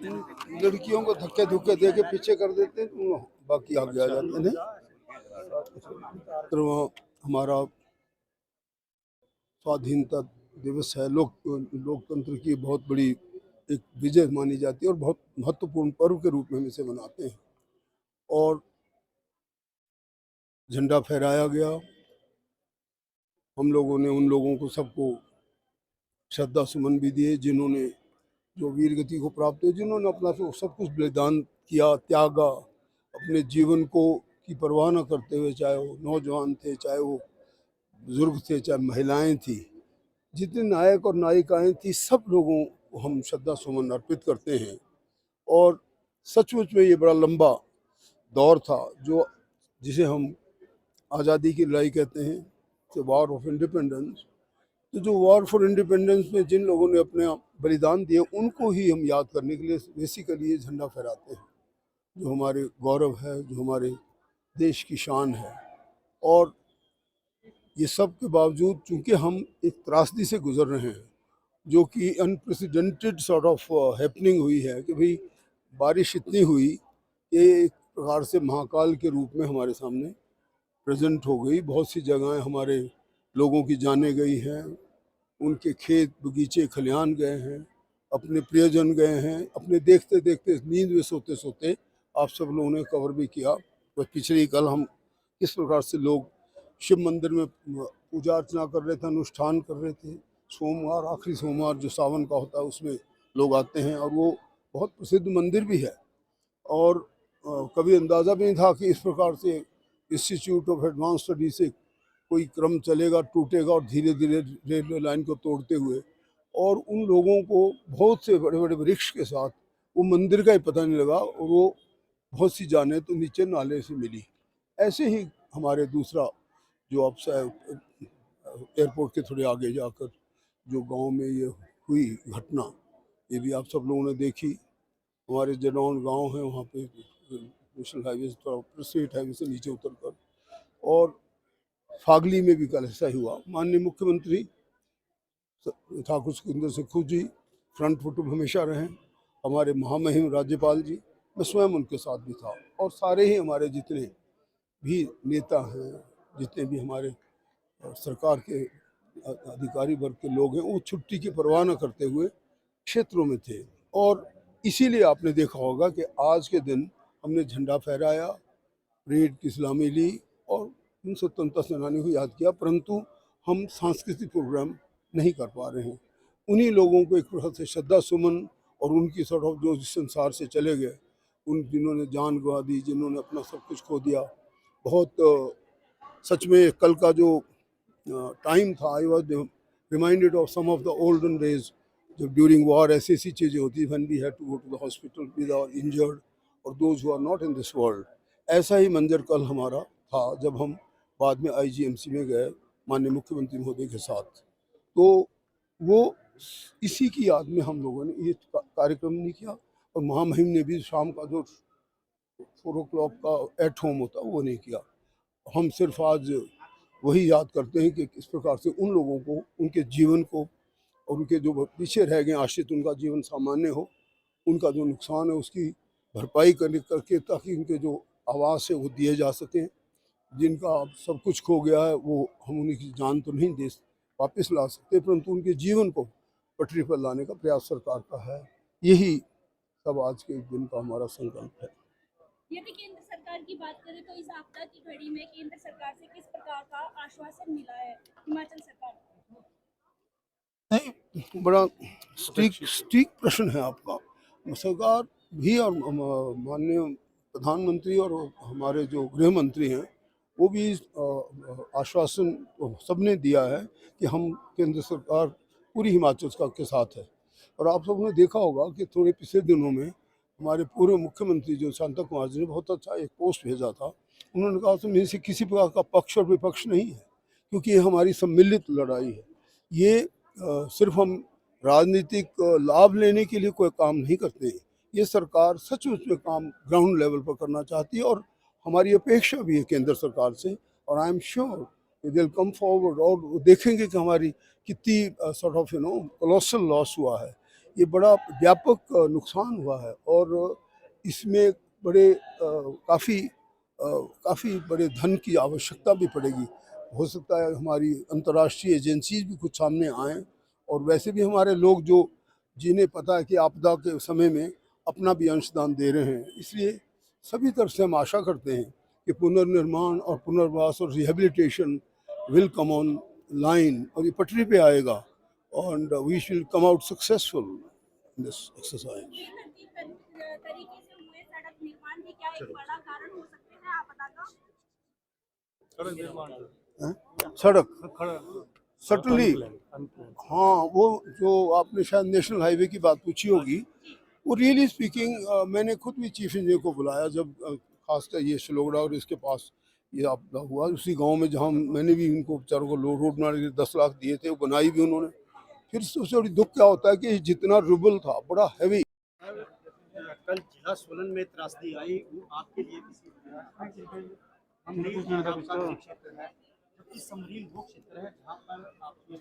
लड़कियों को धक्के धुक्के दे के पीछे कर देते हैं, तो बाकी आगे आ जाते हैं। तो हमारा स्वाधीनता दिवस है, लोकतंत्र की बहुत बड़ी एक विजय मानी जाती है और बहुत महत्वपूर्ण पर्व के रूप में हम इसे मनाते हैं। और झंडा फहराया गया, हम लोगों ने उन लोगों को सबको श्रद्धा सुमन भी दिए जिन्होंने जो वीर गति को प्राप्त हुए, जिन्होंने अपना सब कुछ बलिदान किया, त्यागा, अपने जीवन को की परवाह न करते हुए, चाहे वो नौजवान थे, चाहे वो बुजुर्ग थे, चाहे महिलाएं थी, जितने नायक और नायिकाएं थी, सब लोगों को हम श्रद्धा सुमन अर्पित करते हैं। और सचमुच में ये बड़ा लंबा दौर था जो जिसे हम आज़ादी की लड़ाई कहते हैं, तो वॉर ऑफ इंडिपेंडेंस। तो जो वॉर फॉर इंडिपेंडेंस में जिन लोगों ने अपने बलिदान दिए, उनको ही हम याद करने के लिए बेसिकली ये झंडा फहराते हैं, जो हमारे गौरव है, जो हमारे देश की शान है। और ये सब के बावजूद चूंकि हम एक त्रासदी से गुजर रहे हैं, जो कि अनप्रेसिडेंटेड सॉर्ट ऑफ हैपनिंग हुई है, कि भाई बारिश इतनी हुई कि एक प्रकार से महाकाल के रूप में हमारे सामने प्रेजेंट हो गई। बहुत सी जगहें हमारे लोगों की जाने गई हैं, उनके खेत बगीचे खलिहान गए हैं, अपने प्रियजन गए हैं, अपने देखते देखते नींद में सोते सोते आप सब लोगों ने कवर भी किया। तो पिछली कल हम किस प्रकार से लोग शिव मंदिर में पूजा अर्चना कर रहे थे, अनुष्ठान कर रहे थे। सोमवार, आखिरी सोमवार जो सावन का होता है, उसमें लोग आते हैं और वो बहुत प्रसिद्ध मंदिर भी है। और कभी अंदाज़ा भी नहीं था कि इस प्रकार से इंस्टीट्यूट ऑफ एडवांस स्टडी से कोई क्रम चलेगा, टूटेगा और धीरे धीरे रेलवे लाइन को तोड़ते हुए, और उन लोगों को बहुत से बड़े बड़े वृक्ष के साथ वो मंदिर का ही पता नहीं लगा, और वो बहुत सी जाने तो नीचे नाले से मिली। ऐसे ही हमारे दूसरा जो आप एयरपोर्ट के थोड़े आगे जाकर जो गांव में ये हुई घटना, ये भी आप सब लोगों ने देखी। हमारे जलौन गांव है, वहाँ पे नेशनल हाईवे से थोड़ा स्टेट हाईवे से नीचे उतर कर, और फागली में भी कल ऐसा ही हुआ। माननीय मुख्यमंत्री ठाकुर सुखविंदर सुक्खू जी फ्रंट फुट हमेशा रहें, हमारे महामहिम राज्यपाल जी, मैं स्वयं उनके साथ भी था, और सारे ही हमारे जितने भी नेता हैं, जितने भी हमारे सरकार के अधिकारी वर्ग के लोग हैं, वो छुट्टी की परवाह न करते हुए क्षेत्रों में थे। और इसीलिए आपने देखा होगा कि आज के दिन हमने झंडा फहराया, परेड की सलामी ली और उन स्वतंत्रता सेनानियों को याद किया, परंतु हम सांस्कृतिक प्रोग्राम नहीं कर पा रहे हैं। उन्हीं लोगों को एक प्रकार से श्रद्धा सुमन, और उनकी सॉर्ट ऑफ जो इस संसार से चले गए, उन जिन्होंने जान गंवा दी, जिन्होंने अपना सब कुछ खो दिया, बहुत सच में कल का जो टाइम था, I was reminded of some of the olden days, जब ड्यूरिंग वॉर ऐसी ऐसी चीज़ें होती, when we had to go to the hospital with our injured और those who are not in this world. ऐसा ही मंजर कल हमारा था जब हम बाद में आईजीएमसी में गए माननीय मुख्यमंत्री महोदय के साथ। तो वो इसी की याद में हम लोगों ने ये कार्यक्रम नहीं किया, और महामहिम ने भी शाम का जो 4 o'clock का एट होम होता वो नहीं किया। हम सिर्फ आज वही याद करते हैं कि किस प्रकार से उन लोगों को, उनके जीवन को, और उनके जो पीछे रह गए आश्रित, उनका जीवन सामान्य हो, उनका जो नुकसान है उसकी भरपाई करके, ताकि उनके जो आवास है वो दिए जा सकें। जिनका सब कुछ खो गया है, वो हम उन्हीं की जान तो नहीं दे वापस ला सकते, परंतु उनके जीवन को पटरी पर लाने का प्रयास सरकार का है। यही सब आज के दिन का हमारा संकल्प है। यदि केंद्र सरकार की बात करें तो इस आपदा की घड़ी में केंद्र सरकार से किस प्रकार का आश्वासन मिला है हिमाचल सरकार को? नहीं, बड़ा स्टीक प्रश्न है आपका। सरकार भी और माननीय प्रधानमंत्री और हमारे जो गृह मंत्री हैं, वो भी आश्वासन सबने दिया है कि हम केंद्र सरकार पूरी हिमाचल के साथ है। और आप सबने देखा होगा कि थोड़े पिछले दिनों में हमारे पूर्व मुख्यमंत्री जो शांता कुमार जी ने बहुत अच्छा एक पोस्ट भेजा था। उन्होंने कहा कि मेरे से किसी प्रकार का पक्ष और विपक्ष नहीं है, क्योंकि ये हमारी सम्मिलित लड़ाई है। ये सिर्फ हम राजनीतिक लाभ लेने के लिए कोई काम नहीं करते हैं। ये सरकार सचमुच में काम ग्राउंड लेवल पर करना चाहती है, और हमारी अपेक्षा भी है केंद्र सरकार से। और I am sure they will come forward, और देखेंगे कि हमारी कितनी सॉर्ट ऑफ कोलोसल लॉस हुआ है। ये बड़ा व्यापक नुकसान हुआ है और इसमें बड़े काफ़ी बड़े धन की आवश्यकता भी पड़ेगी। हो सकता है हमारी अंतर्राष्ट्रीय एजेंसीज भी कुछ सामने आएँ और वैसे भी हमारे लोग जो जिन्हें पता है कि आपदा के समय में अपना भी अंशदान दे रहे हैं, इसलिए सभी तरफ से हम आशा करते हैं कि पुनर्निर्माण और पुनर्वास और rehabilitation will come on line और ये पटरी पे आएगा and we shall come out successful in this exercise. बेतरतीब तरीके से हुए सड़क निर्माण के क्या एक बड़ा कारण हो सकते हैं, आप बता दो। हैं? सड़क सटनली, हाँ, वो जो आपने शायद नेशनल हाईवे की बात पूछी होगी, वो रियली स्पीकिंग मैंने खुद भी चीफ इंजीनियर को बुलाया जब खासकर ये शलोगड़ा और इसके पास ये आपदा हुआ, उसी गांव में जहां मैंने भी उनको बेचारों को रोड बनाने के लिए 10 लाख दिए थे, वो बनाई भी उन्होंने। फिर सबसे बड़ी दुख क्या होता है कि जितना रुबल था बड़ा हैवी। कल जिला सोलन में त्रासदी आई, वो आपके लिए किसी हम नहीं क्षेत्र है, जबकि समरील वो क्षेत्र है जहाँ पर आपके